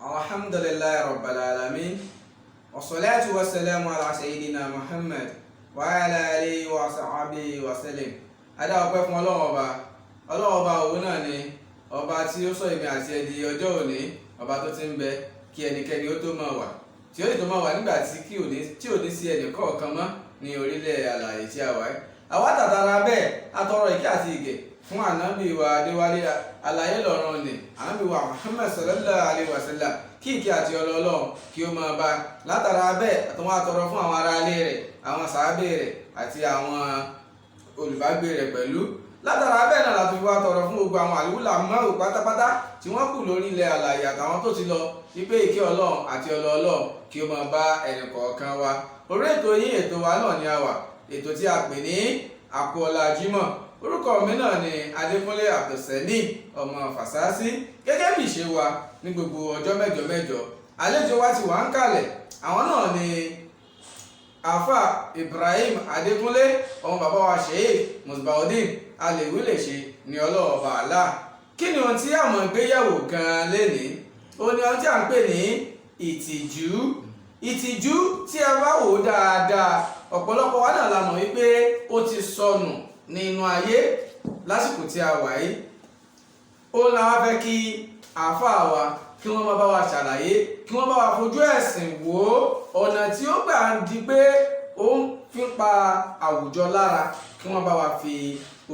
Alhamdulillahi rabbil alamin. Wassalatu wassalamu ala sayyidina Muhammad wa ala alihi wa sahbihi wa sallam. Adá ọpẹ́ fún Ọlọ́run ọba òun náà ni ọba tí ó sọ èmi àti ẹ di ọjọ́ òní, ọba tó ti ń bẹ kí ẹnikẹ́ni ó tó máa wà, tí ó sì tó máa wà nígbà tí ò ní sí ẹnì kọ̀ọ̀kan mọ́ ní orílẹ̀ alààyè tí a wà yìí. Àwa tàtàrà bẹ́ẹ̀ atọrọ ìkẹ́ àti ìgẹ̀ fún ànábì wa Adéwálé àlàyé lọ́rùn ni ànábì wa Muhammad sallallahu alaihi wasallam, kí ìkẹ́ àti Ọlọ́run kí ó máa bá. Látara bẹ́ẹ̀ àtúnwá tọrọ fún àwọn ará ilé rẹ̀, àwọn sàábé rẹ̀ àti àwọn olùbágbé rẹ̀ pẹ̀lú. Látara bẹ́ẹ̀ náà láti wá tọrọ fún gbogbo àwọn àlùwùlà márùn pátápátá tí wọ́n kù lórí ilẹ̀ alààyè àtàwọn tó ti lọ, wípé ìkẹ́ Ọlọ́run àti Ọlọ́run kí ó máa bá ẹnì kọ̀ọ̀kan wa. Orí ètò yín, ètò wa náà ni a wà, ètò tí a pè ní Ọlá Jímọ. Orúkọ mi náà ni Adékúnlé Semiu ọmọ Fàsásí. Gẹ́gẹ́ bí ìṣe wa ní gbogbo ọjọ́ mẹ́jọ mẹ́jọ, àlejò wa ti wà ń kalẹ̀. Àwọn náà ni Àfà Ibrahim Adékúnlé ọmọ bàbá wa Sheikh Musbaudeen Alewilese ní Ọlọ́run ọba Allah. Kí ni ohun tí a mọ̀ gbéyẹ̀wò gan-an lénìí? Ó ní ohun tí a ń pè ní ìtìjú. Ìtìjú tí a bá wò dáadáa, ọ̀pọ̀lọpọ̀ wa náà la mọ̀ wípé ó ti sọnù nínú ayé lásìkò tí a wà yìí. Ó la wá fẹ́ kí àáfàá wa kí wọ́n máa bá wa ṣàlàyé, kí wọ́n bá wa fojú ẹ̀sìn wò ọ̀nà tí ó gbà ń di pé ó ń fi pa àwùjọ lára, kí wọ́n bá wa fi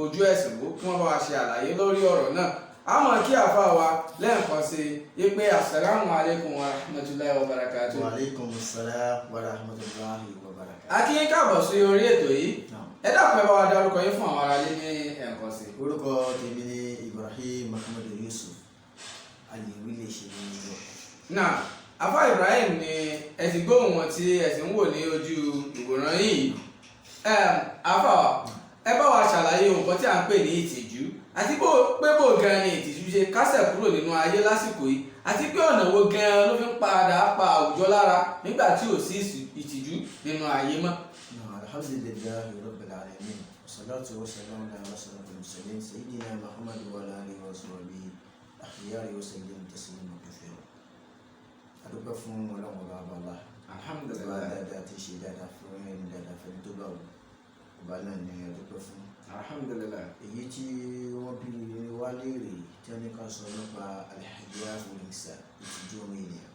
ojú ẹ̀sìn wò, kí wọ́n bá wa ṣe àlàyé lórí ọ̀rọ̀ náà. Àmọ́ kí àáfàá wa lẹ́ẹ̀kan sí i pé assalamu alaikum wa rahmatullahi wa barakatuh. Wa alaikum assalam wa rahmatullahi wa barakatuh. A kí yín káàbọ̀ sí orí ètò yìí. Ẹ dákun ẹ bá wa dárúkọ yín fún àwọn aráalé ní ẹ̀ẹ̀kan sí i. Orúkọ tèmi ni Ibrahim Yusuf Alewilese ní ìlú. Náà, Àfà Ibrahim ni ẹ ti gbóhùn wọn tí ẹ sì ń wò ní ojú ìwòran yìí. Àfà, ẹ bá wa ṣàlàyé nǹkan tí à ń pè ní ìtìjú, àti pé bó gan ni ìtìjú ṣe kásẹ̀ kúrò nínú ayé lásìkò yìí, àti pé ọ̀nà wo gan ló fi ń padà pa àwùjọ lára nígbà tí ò sí ìtìjú nínú ayé mọ́. Alhamdulillahi rabbil alamin. Wassalatu wassalamu ala ashrafil mursalin sayyidina Muhammad wa ala alihi wa sahbihi akhyari wa sallim tasliman kathira. Adúpẹ́ fún Ọlọ́run ọba Allah. Alhamdulillah. Dáadáa ti ṣe dáadáa fún ẹni dáadáa fẹ́ni tó bá wù. Ọba náà ni adúpẹ́ fún. Alhamdulillah. Èyí tí wọ́n bí wá léèrè tí wọ́n ní ká sọ nípa alhajjá olùsà ìtìjú ọmọ ènìyàn.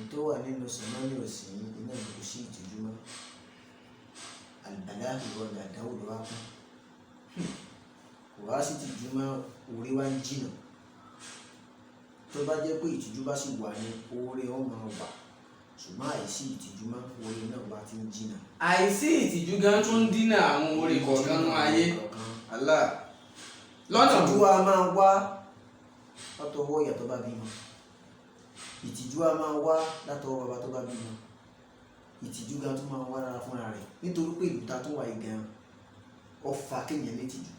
Ìtọ́ wà nínú sọmọ́nì òsì iná kò sí ìtìjú mọ́. Àlùbálá ìwọ̀n àdáwò ló wá kún. Kò wá sí ìtìjú mọ́, orí wá ń jìnà. Tó bá jẹ́ pé ìtìjú bá sì wà ní orí ọmọ wà, ṣùgbọ́n àìsí ìtìjú mọ́, orí náà bá ti ń jìnà. Àìsí ìtìjú gan tún dínà àwọn orí kọ̀ọ̀kan nú ayé. Allah. Lọ́nà Ìtìjú a máa wá látọwọ́ ìyá tó bá bímọ. Ìtìjú a máa wá látọwọ́ bàbá tó bá bímọ. Ìtìjú gan tún máa wá lára fúnra rẹ̀, nítorí pé ìlú ta tó wà yìí gan ó fa kéèyàn ní ìtìjú.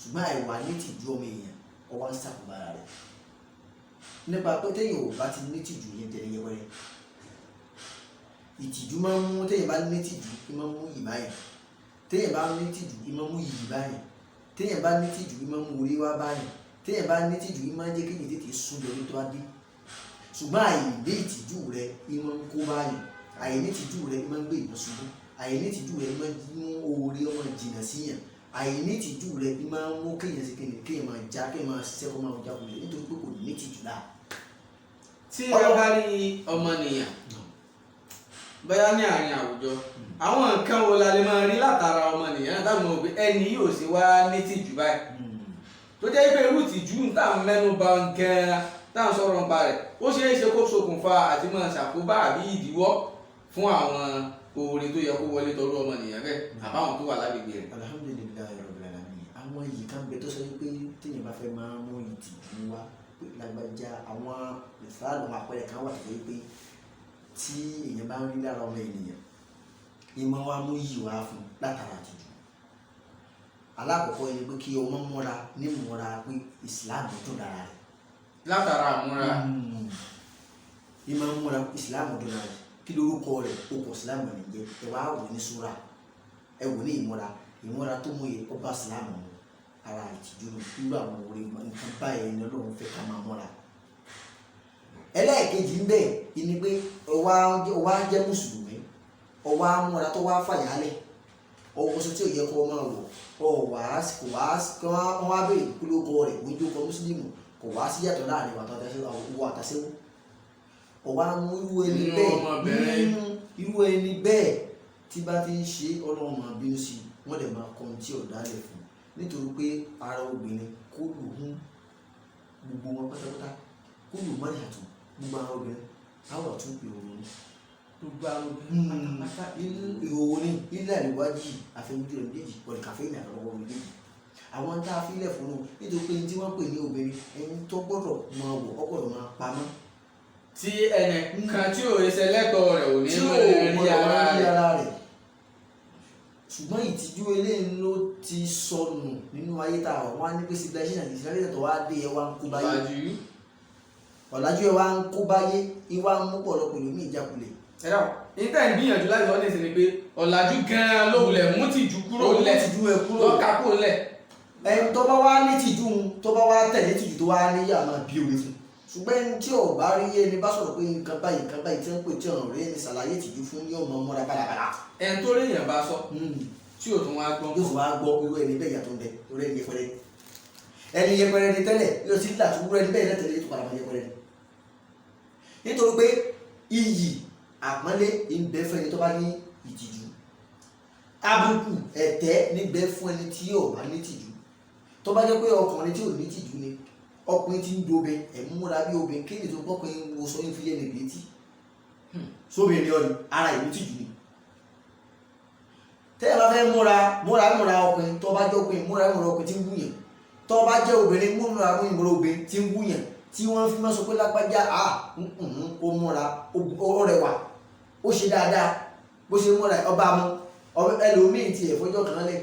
Ṣùgbọ́n àìwà ní ìtìjú ọmọ èèyàn ó wá ń ṣàkóbá ara rẹ̀. Nípa pé téèyàn ò bá ti ní ìtìjú yẹn tẹ̀lé yẹpẹrẹ. Ìtìjú máa ń mú, téèyàn bá ní ìtìjú kí máa ń mú yìí báyìí. Téèyàn bá ní ìtìjú kí máa ń mú yìí báyìí. Téèyàn bá ní ìtìjú kí máa ń mú orí wá báyìí. Téèyàn bá ní ìtìjú kí máa ń jẹ́ kéèyàn tètè sún lórí tó bá dé. Ṣùgbọ́n àìní ìtìjú rẹ̀ kí máa ń kó báyìí. Àìní ìtìjú rẹ̀ kí máa ń gbé ìbọn ṣubú. Àìní ìtìjú rẹ̀ kí máa ń mú orí ọmọ jìnnà síyàn. Àìní ìtìjú rẹ̀ kí máa ń mú kéèyàn sí kéèyàn máa já, kéèyàn máa ṣiṣẹ́ kó máa jákulẹ̀ nítorí pé kò ní ìtìjú náà. Tí ẹ bá rí ọmọnìyàn bóyá ní àárín àwùjọ, àwọn nǹkan wo la lè máa rí látara ọmọnìyàn táwọn òbí ẹni yóò ṣe wá ní tìjú báyìí, tó jẹ́ pé irú ìtìjú táwọn mẹ́nu bà gan-an táwọn sọ̀rọ̀ nípa rẹ̀ ó ṣeé ṣe kó ṣokùnfà àti máa ṣàkóbá àbí ìdíwọ́ fún àwọn oore tó yẹ kó wọlé tọrọ ọmọnìyàn bẹ́ẹ̀ àbáwọn tó wà lágbègbè rẹ̀. Alhamdulillahi rabbil alamin. Àwọn yìí kan bẹ tó sọ pé téèyàn bá fẹ́ máa mú ìtìjú wá pé lágbájá, àwọn ìfáàlù àpẹẹrẹ kan wà tó yẹ pé tí èèyàn bá ń rí lára ọmọ ènìyàn, ìmọ̀ wa mú yìí wá fún látara ìtìjú. Alákọ̀ọ́kọ́ ni pé kí ọmọ múra ní múra pé ìsìláàmù tó dára rẹ̀. Látara àmúra. Ìmọ̀ múra ìsìláàmù tó dára rẹ̀. Kí lórúkọ rẹ̀ ó kọ ìsìláàmù ní jẹ́, ẹ wá wò ní súra, ẹ wò ní ìmúra tó mú yẹ ó bá ìsìláàmù mu. Ara ìtìjú nínú àwọn orí nǹkan báyìí ni Ọlọ́run fẹ́ ká máa múra. ẹlẹ́ẹ̀kejì ń bẹ̀ ni pé ọwá jẹ́ mùsùlùmí ọwá múra tó wá fàyálẹ̀ ọwọ́ sọ tí ò yẹ kó máa wọ̀ ọwọ́ kò wá bèrè kúlókọ rẹ̀ ojú ọkọ̀ mùsùlùmí kò wá sí yàtọ̀ láàrin wà àtàṣẹ́wó ọwá mú irú ẹni bẹ́ẹ̀ tí bá ti ń ṣe ọlọ́run máa bínú sí wọ́n dẹ̀ máa kọ́ tí ọ̀dà lẹ̀ fún nítorí pé ara obìnrin kó lù hún gbogbo wọn pátápátá kó lù mọ́ ìyàtọ̀ gbogbo ara obìnrin àwọn àtún ìrònú ni gbogbo ara obìnrin pátápátá ìrònú ni ilé àríwájú àfẹnudí rẹ̀ méjèèjì wọ̀lẹ̀ kàféènì àtọwọ́ méjèèjì àwọn tá a fi lẹ̀ fún un nítorí pé tí wọ́n pè ní obìnrin ẹni tó gbọ́dọ̀ máa wọ̀ ọ́ gbọ́dọ̀ máa pamọ́ tí ẹnì kan tí ò ṣe lẹ́tọ̀ọ́ rẹ̀ ò ní rí ara rẹ̀ ṣùgbọ́n ìtìjú eléyìí ló ti sọnù nínú ayé tá a wà ní pé civilization àti civilization tó wá dé ẹ wá ń kó báyé ọ̀làjú ẹ wá ń kó báyé ìwà ń mú pọ̀ lọ́pọ̀ lómi ìjákulẹ̀. ẹ dáhùn níta ìgbìyànjú láti sọ nísìnyí pé ọ̀làjú gan-an ló wulẹ̀ mú tìjú kúrò lẹ̀ lọ́ka kúrò lẹ̀. ẹni tó bá wá ní tìjú tó bá wá tẹ̀lé tìjú tó wá níyà máa bí orí fún ṣùgbọ́n ẹni tí ò bá rí ẹni bá sọ̀rọ̀ pé nǹkan báyìí tí wọ́n pè tí ọ̀rọ̀ rẹ̀ ní ṣàlàyé ìtìjú fún yóò mọ mọ́ra bàlàbàlà. ẹni tó rí èèyàn bá sọ tí ò tún wá gbọ́. yóò tún wá gbọ́ irú ẹni bẹ́ẹ̀ yàtọ̀ ń bẹ irú ẹni yẹpẹrẹ ẹni yẹpẹrẹ ni tẹ́lẹ̀ yóò sì là tún irú ẹni bẹ́ẹ̀ lẹ́tẹ̀lẹ́ tó padà máa yẹpẹrẹ ni. nítorí pé iyì àpọ́nlé ń bẹ fún ẹni tó bá ní ìtìjú àbùkù ẹ̀tẹ́ ní bẹ fún ẹni tí yóò bá ní ìtìjú tó bá jẹ́ pé ọkùnrin tí ò ní ìtìjú ni ọkùnrin tí ń dobe ẹ̀ múra bí obìnrin kéde tó gbọ́kùnrin wo sọ yín fi lé ní ìgbésí sóbìnrin ọ̀nì ara ìlú tìjú ni tẹ́yà bá fẹ́ múra ọkùnrin tó bá jẹ́ ọkùnrin múra ọkùnrin tí ń wúyàn tó bá jẹ́ obìnrin múra obìnrin tí ń wúyàn tí wọ́n fi máa sọ pé lágbájá ó múra ó rẹwà ó ṣe dáadáa bó ṣe múra ọba mu ẹlòmíì ti ẹ̀fọ́jọ́ kan lẹ̀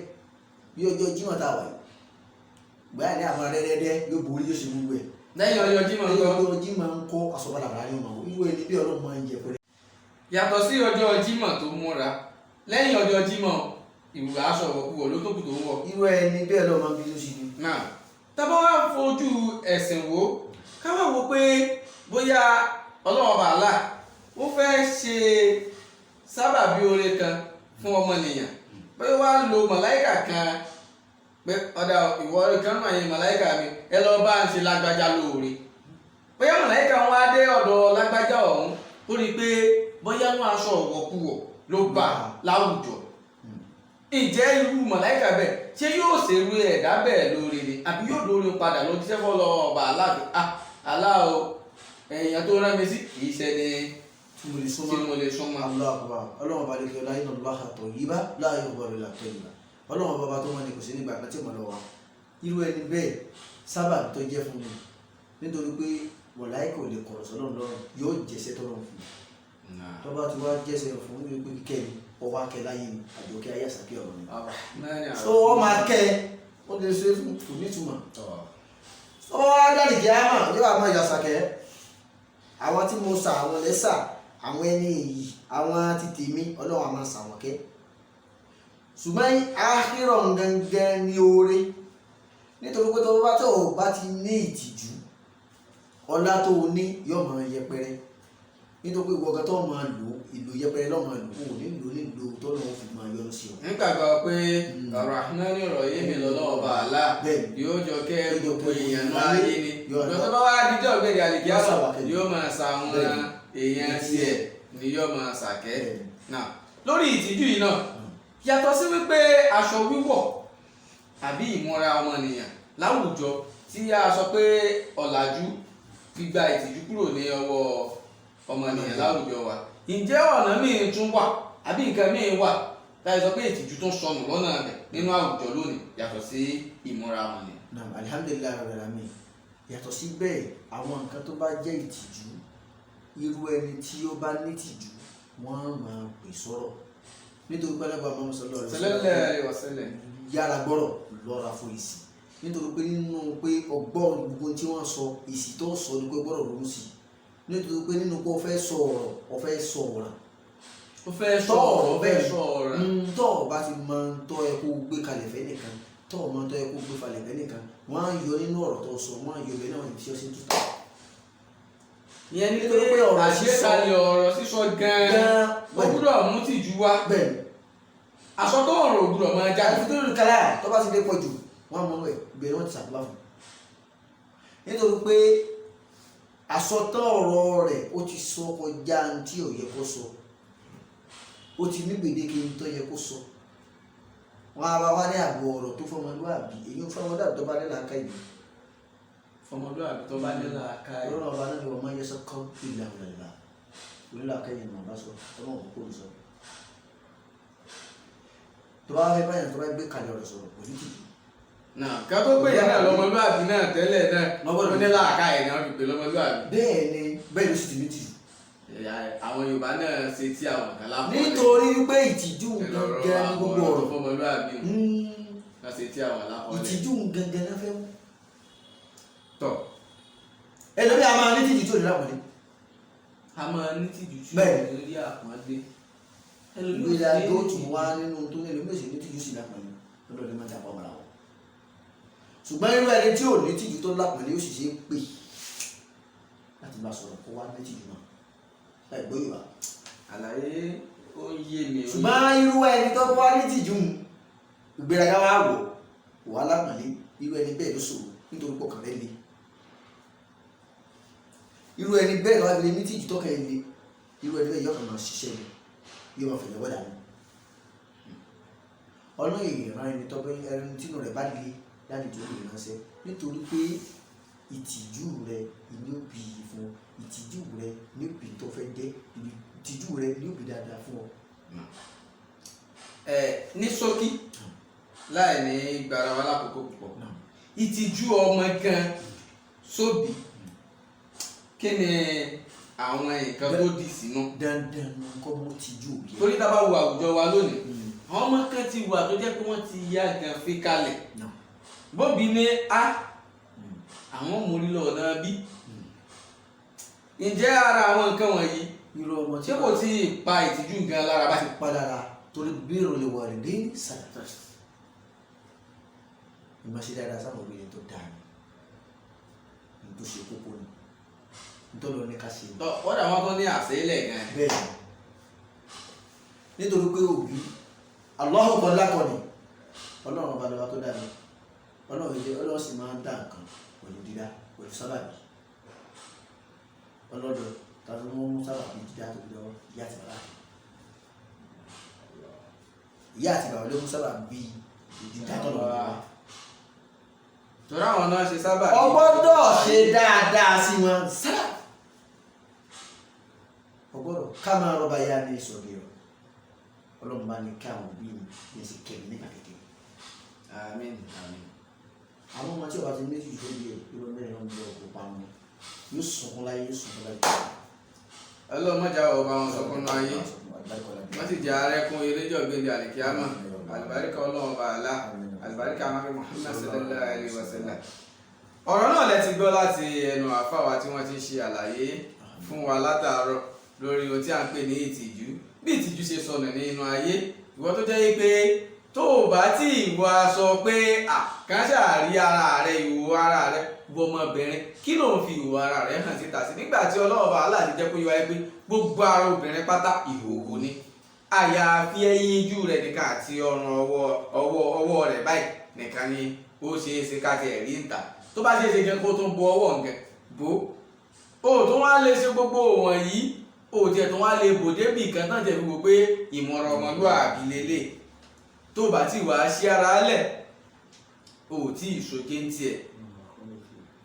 bí ọjọ́ Jímọ̀ tá a wà yìí gbáyà ní àwọn rẹ́rẹ́rẹ́ yóò borí yóò ṣe gbogbo ẹ̀ lẹ́yìn ọjọ́ Jímọ̀ ń kọ́ àsọ̀bàlàbàlà ní ọmọ irú ẹni bí ọlọ́run máa ń jẹ pẹ́rẹ́. yàtọ̀ sí ọjọ́ Jímọ̀ tó múra lẹ́yìn ọjọ́ Jímọ̀ ìwúrà aṣọ ọ̀wọ̀kúwọ̀ ló tó kù tó ń wọ̀. irú ẹni bẹ́ẹ̀ lọ́ọ́ máa ń bínú sí ni. náà tábà wá fojú ẹ̀sìn wo ká wá wo pé bóyá Ọlọ́run bàálà ó fẹ́ ṣe sábàbí oore kan fún ọmọnìyàn bóyá wá lo màláìkà kan pé ọ̀dà ìwọ kan náà yẹn màláìkà mi ẹ lọ bá ń ṣe lágbájá lóore bóyá màláìkà wọn á dé ọ̀dọ̀ lágbájá ọ̀hún ó rí i pé bóyá wọn aṣọ ọ̀wọ̀kúwọ̀ ló bá láwùjọ ǹjẹ́ irú màláìkà bẹ́ẹ̀ ṣé yóò ṣerú ẹ̀dá bẹ́ẹ̀ lóore ni àbí yóò lóore padà lọ jíṣẹ́ fọ́ lọ ọba aláàbò aláwo èèyàn tó rán mi sí kì í ṣẹni tí mo lè súnmọ́. ọlọ́run bá lè fi ọlá iná lọ́hà tọ̀ yí bá láàyè ọgbọ́n rẹ̀ látọ̀ yìí bá ọlọ́run bàbá tó wọn ni kò sí nígbà kan tí mo lọ wá irú ẹni bẹ́ẹ̀ sábà tó jẹ́ fún mi nítorí pé màláìkà ò lè kọ̀rọ̀ sọ́lọ́run lọ́rùn yóò jẹ́sẹ́ tọ́lọ́run fún mi tọ́ba tí wàá jẹ́sẹ̀ fún mi pé kíkẹ́ mi ọwọ́ akẹ́ láyé mi àjọkẹ́ ayé àsàkẹ́ ọ̀rọ̀ mi. so wọ́n máa kẹ́ ẹ ó lè ṣe fún kò nítumọ̀. so wọ́n á dárí kí á mà yóò àmọ́ ìyàsàkẹ́ àwọn tí mo sà àwọn lẹ́sà àwọn ẹni èyí àwọn ti tèmi ọlọ́run àmọ́ sà wọ́n kẹ́ ṣùgbọ́n àhírọ̀ gangan ní oore nítorí pé tó bá ti ní ìtìjú ọlá tó o ní yóò máa yẹpẹrẹ nítorí ìwọ ọ̀gá tó máa lò ìlò yẹpẹrẹ lọ́ọ́ máa lò ó nílò tó lọ́wọ́ fi máa yọnu sí ọ. nígbàgbọ́ pé ọ̀rọ̀ àfúnáni ọ̀rọ̀ yé mi lọ́lọ́ ọba àlá yóò jọ kẹ́ gbogbo èèyàn náà yé ni lọ́tọ́ bá wá dídọ́ ọ̀gbẹ́dẹ àlìkíá yóò máa sa àwọn èèyàn tiẹ̀ ni yóò máa sàkẹ́. náà lórí ìtìjú yìí náà yàtọ̀ sí wípé aṣọ wíwọ̀ àbí ìmúra ọmọnìyàn láwùjọ tí a sọ pé ọ̀làjú fi gba ìtìjú kúrò ní ọwọ́ ọmọnìyàn láwùjọ wa ǹjẹ́ ọ̀nà míì tún wà àbí nǹkan míì wà láì sọ pé ìtìjú tó ń sọnù lọ́nà rẹ̀ nínú àwùjọ lónìí yàtọ̀ sí ìmúra ọmọnìyàn. naam alihamdulilayi rabbil alamin yàtọ̀ sí bẹ́ẹ̀ àwọn nǹkan tó bá jẹ́ ìtìjú irú ẹni tí ó bá ní ìtìjú wọ́n máa pè sọ̀rọ̀ nítorí pé alábàá mọ́mọ́ sallallahu alaihi wasallam yára gbọ́rọ̀ lọ́ra fún èsì nítorí pé nínú pé ọgbọ́n gbogbo tí wọ́n sọ èsì tó sọ ni pé gbọ́dọ̀ ronú sí nítorí pé nínú pé o fẹ́ sọ ọ̀rọ̀ o fẹ́ sọ ọ̀rọ̀ o fẹ́ sọ ọ̀rọ̀ bẹ́ẹ̀ sọ ọ̀rọ̀ tọ́ ọ bá ti mọ tọ́ ẹ kó gbé kalẹ̀ fẹ́ nìkan tọ́ ọ mọ tọ́ ẹ kó gbé falẹ̀ fẹ́ nìkan wọ́n á yọ nínú ọ̀rọ̀ tó sọ wọ́n á yọ bẹ́ẹ̀ náà ní tí ó ṣe ń túta ìyẹn ni pé àṣekalẹ̀ ọ̀rọ̀ sísọ gan-an ó gbúdọ̀ mú tìjú wá. bẹ́ẹ̀ àsọtọ̀ ọ̀rọ̀ ò gbúdọ̀ máa jáde. àti tó lórí kálá tó bá ti dé pọ̀ jù wọ́n á mú ẹ̀ bẹ̀rẹ̀ wọ́n ti ṣàkóbá fún un nítorí pé àsọtọ̀ ọ̀rọ̀ rẹ̀ ó ti sọ kọjá tí ò yẹ kó sọ ó ti ní gbèdéke tó yẹ kó sọ wọn á bá wá ní àbọ̀ ọ̀rọ̀ tó fọmọlúwàbí èyí ń fọmọlúwàbí tó bá dé làákà ìlú fọmọlúwàbí tó bá dé làákà ìlú. lọ́nà ọba náà ni wọ́n máa ń yẹ sọ́kọ́ ìlà ìlà orí làákà ìyẹn ni wọ́n bá sọ ọmọ òkú kò sọ tó bá fẹ́ báyìí tó bá gbé kalẹ̀ ọ̀rọ̀ sọ̀rọ̀ kò ní tìjú. náà ká tó pè yẹn náà lọmọlúwàbí náà tẹ́lẹ̀ náà ó ní làákà ẹ̀ náà fi pè lọmọlúwàbí. bẹ́ẹ̀ ni bẹ́ẹ̀ ló sì ti ní tìjú. àwọn Yorùbá náà ṣe tí àwọn kan lápò rẹ̀. nítorí wípé ìtìjú gangan ní gbogbo ọ̀rọ̀ fọmọlúwàbí náà ṣe tí àwọn lápò rẹ̀. ìtìjú gangan náà fẹ́ mú. tọ́ ẹlòmíì a máa ní tìjú tó lè lápọ̀lé. a máa ní tìjú tí bẹ́ẹ̀ ó rí àpọ́nlé. ìgbéra tó tún wá nínú tó ní ẹlòmíì sì ní tìjú sí lápọ̀lé lọ́dọ̀ ní mọ́tà pọ̀ mọ́ra wọn. ṣùgbọ́n irú ẹni tí ò ní tìjú tó lápọ̀lé ó sì ṣe é pè láti bá sọ̀rọ̀ kó wá ní tìjú náà láì gbóyè wá. àlàyé ó yé mi. ṣùgbọ́n irú ẹni tó wá ní tìjú ìgbéraga wá wò wà lápọ̀lé irú ẹni bẹ́ẹ̀ ló ṣòro nítorí pọ̀ kàn rẹ́ le irú ẹni bẹ́ẹ̀ lọ́wọ́ ilé ní tìjú tọ́kàn ilé irú ẹni bẹ́ẹ̀ yọkàn máa ṣiṣẹ́ ni yóò máa fẹ̀yẹ̀ wọ́dà ni ọ̀nà ìran ẹni tó bẹ́ ẹni tínú rẹ̀ bá le láti tó lè ránṣẹ́ nítorí pé ìtìjú rẹ ní òbí fún ìtìjú rẹ ní òbí tó fẹ́ jẹ́ ìtìjú rẹ ní òbí dáadáa fún ọ. ní ṣókí láì ní gbàrà wa lákòókò púpọ̀ ìtìjú ọmọ gan sóbì kí ni àwọn nǹkan tó dì sínú. dandan ni kọ́ mọ́ tìjú òbí ẹ. torí tá a bá wo àwùjọ wa lónìí àwọn ọmọ kan ti wà tó jẹ́ pé wọ́n ti yá gan fi kalẹ̀ bóbi ní a àwọn mórílọ̀ náà bí ǹjẹ́ ara àwọn nǹkan wọ̀nyí ṣé kò tí ì pa ìtìjú gan lára báyìí. ti pa lára torí bírò lè wà lè sàtà ìmọ̀ṣẹ́ dáadáa sáwọn obìnrin tó dáa ní tó ṣe kókó ni nítorí wọn ní ká ṣe. wọ́n dà wọ́n tó ní àṣẹ́lẹ̀ gan. bẹ́ẹ̀ nítorí pé òbí Allahu kan lákọ̀ọ́ni ọlọ́run ọba lọ́wọ́ tó dáa ní ọlọ́run sì máa ń dá nǹkan pẹ̀lú dídá pẹ̀lú sábàbí ọlọ́dọ̀ tàbí wọ́n mú sábàbí dídá tó lọ ìyá àti bàbá ló mú sábàbí dídá tó lọ wá. torí àwọn náà ṣe sábàbí. o gbọ́dọ̀ ṣe dáadáa sí wọn sábà o gbọ́dọ̀ ká máa rọ́bà yá ní ìsọ̀rí rẹ̀ ọlọ́run bá ní kí àwọn òbí mi yẹn sì kẹ́mi nígbà kékeré. àmín àmín. àwọn ọmọ tí ọba ti méjì tó yẹ irú mẹ́rin náà ń lọ òkú pa wọn yóò sunkún láyé yóò sunkún láyé. ọlọ́mọjà ọba wọn sọkún náà ayé wọ́n sì jẹ́ arẹ́kún eléjọ́ gbélé àlìkíámà àlùbáríkà ọlọ́run bá àlá àlùbáríkà amáfi Muhammad sallallahu alaihi wasallam. ọ̀rọ̀ náà lẹ ti gbọ́ láti ẹnu àfáwà tí wọ́n ti ṣe àlàyé fún wa látàárọ̀ lórí ohun tí à ń pè ní ìtìjú bí ìtìjú ṣe sọnù nínú ayé ìwọ tó jẹ́ pé tó o bá tí ìwọ aṣọ pé kàn ṣàrí ara rẹ ìwò ara rẹ wọ ọmọbìnrin kí ló ń fi ìwò ara rẹ hàn síta sí nígbà tí ọlọ́ọ̀bà aláàdì jẹ́ pé yọ wáyé pé gbogbo ara obìnrin pátá ìhòòhò ni àyàfi ẹyin ijú rẹ nìkan àti ọrùn ọwọ́ rẹ báyìí nìkan ni ó ṣe é ṣe ká ti ẹ̀rí ń ta tó bá ṣe é ṣe kí kó tó bo ọwọ́ nǹkan bó o tó wá lè ṣe gbogbo wọ̀nyí o tiẹ̀ tó wá lè bò débì kan náà jẹ́ gbogbo pé ìmọ̀ràn ọmọlúwàbí lélẹ̀ tó bá ti wàá ṣí ara lẹ̀ o tí ìṣòkè ń tiẹ̀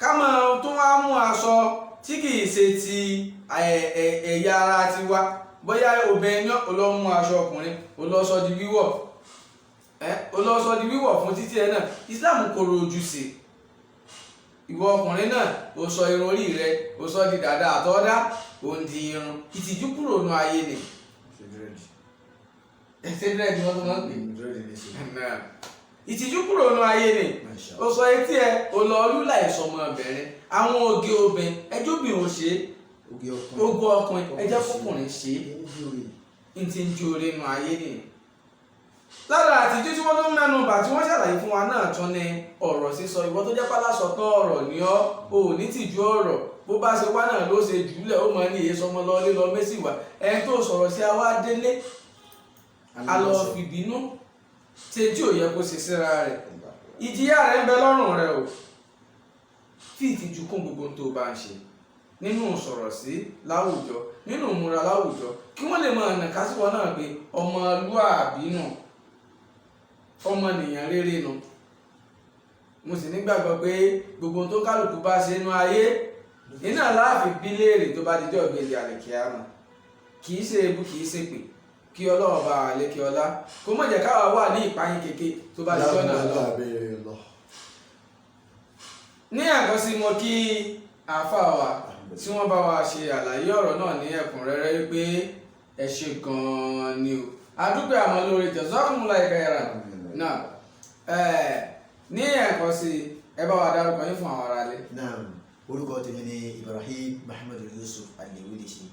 ká máa tó wá mú aṣọ tí kìí ṣe ti ẹ̀yà ara tiwa bóyá obìnrin náà olómú aṣọ ọkùnrin olóṣọ di wíwọ̀ fún títí ẹ náà Islam kòrò ojú sí ìwọ ọkùnrin náà o sọ irun orí rẹ o sọ di dàda àtọ̀dá o ń di irun ìtìjú kúrò nù ayé ni ẹsẹ dírẹ́dì wọn tó máa ń pè ìtìjú kúrò nù ayé ni o sọ etí ẹ o lọ lúlà ìsọmọ obìnrin àwọn oge obìnrin ẹjọ́ bí o ṣe ogun ọkùnrin ẹjẹ́ fọkùnrin ṣe é n ti ń ju orí nù ayé ni lára àtìjú tí wọ́n tó mẹ́nu bà tí wọ́n ṣàlàyé fún wa náà tún ni ọ̀rọ̀ sísọ. Ìwọ tó jẹ́ pálásọ̀tọ̀ ọ̀rọ̀ ni ọ́ ò ní tìjú ọ̀rọ̀, bó bá ṣe wá náà ló ṣe jùlẹ̀ ó mọ ní èyí sọmọ lọ́lé lọ mẹ́sì wá ẹni tó sọ̀rọ̀ sí àwa délé a lọ fìbínú ṣe tí ò yẹ kó ṣe síra rẹ̀. Ìjìyà rẹ̀ ń bẹ lọ́rùn rẹ̀ o. Fi ìtìjú kún gbogbo tó bá ń ṣe nínú sọ̀rọ̀ sí láwùjọ, nínú ìmúra láwùjọ, kí wọ́n lè máa nà kásìwọ́ náà pé ọmọlúàbí nù, ọmọnìyàn rere nù. Mo sì nígbàgbọ́ pé gbogbo tó kálukú bá ṣe nú ayé iná láàfin bí léèrè tó bá dijọ́ ìgbèlè àlèkíámà. Kì í ṣe ebú, kì í ṣe pè, kí Ọlọ́run bá àlékè ọlá kó má jẹ́ káwa wà ní ìpayín kéke tó bá dijọ́ náà lọ. Ní àkọsí mo kí àáfàá wa tí wọ́n bá wa ṣe àlàyé ọ̀rọ̀ náà ní ẹ̀kúnrẹ́rẹ́ wípé ẹ ṣé gan-an ni o. Adúpẹ́ àmọ́ lórí jazakumullahu khairan náà. Ní àkọsí ẹ bá wa dárúkọ yín fún àwọn aráalé. Naam, orúkọ tèmi ni Ibrahim Muhammad Yusuf Alewilese.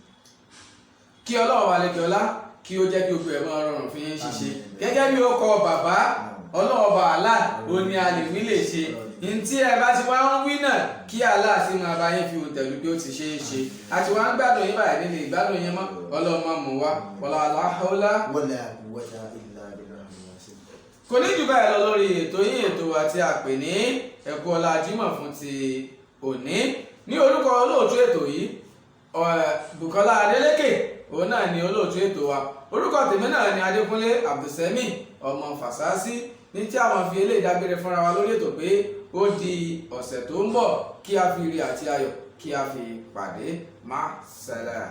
Kí Ọlọ́run bá lékè ọlá kí ó jẹ́ kí gbogbo ẹ̀ máa rọrùn fún yín ṣíṣe. Gẹ́gẹ́ bí ó kọ bàbá Ọlọ́run bá Allah ó ní Alewilese. Ntí ẹ bá ti wá ń wí náà kí Allah sì máa bá yín fi òtẹ̀lú bí ó ti ṣe é ṣe. Àti wá ń gbádùn yín báyìí nílé ìgbádùn yín mọ́ Ọlọ́run máa mú wa wala hawla wala quwwata illa billah. Kò ní jù báyìí lọ lórí ètò yín ètò àti àpè ní ẹ̀kú Ọlá Jímọ fún ti òní. Ní orúkọ olóòtú ètò yìí Bùkọ́lá Adélékè òun náà ni olóòtú ètò wa. Orúkọ tèmi náà ni Adékúnlé Semiu ọmọ Fàsásí. Ní tí àwọn fi eléyìí dágbére fúnra wa lórí ètò pé ó di ọ̀sẹ̀ tó ń bọ̀ kí a fi ire àti ayọ̀ kí a fi pàdé. Má sẹ́lẹ̀.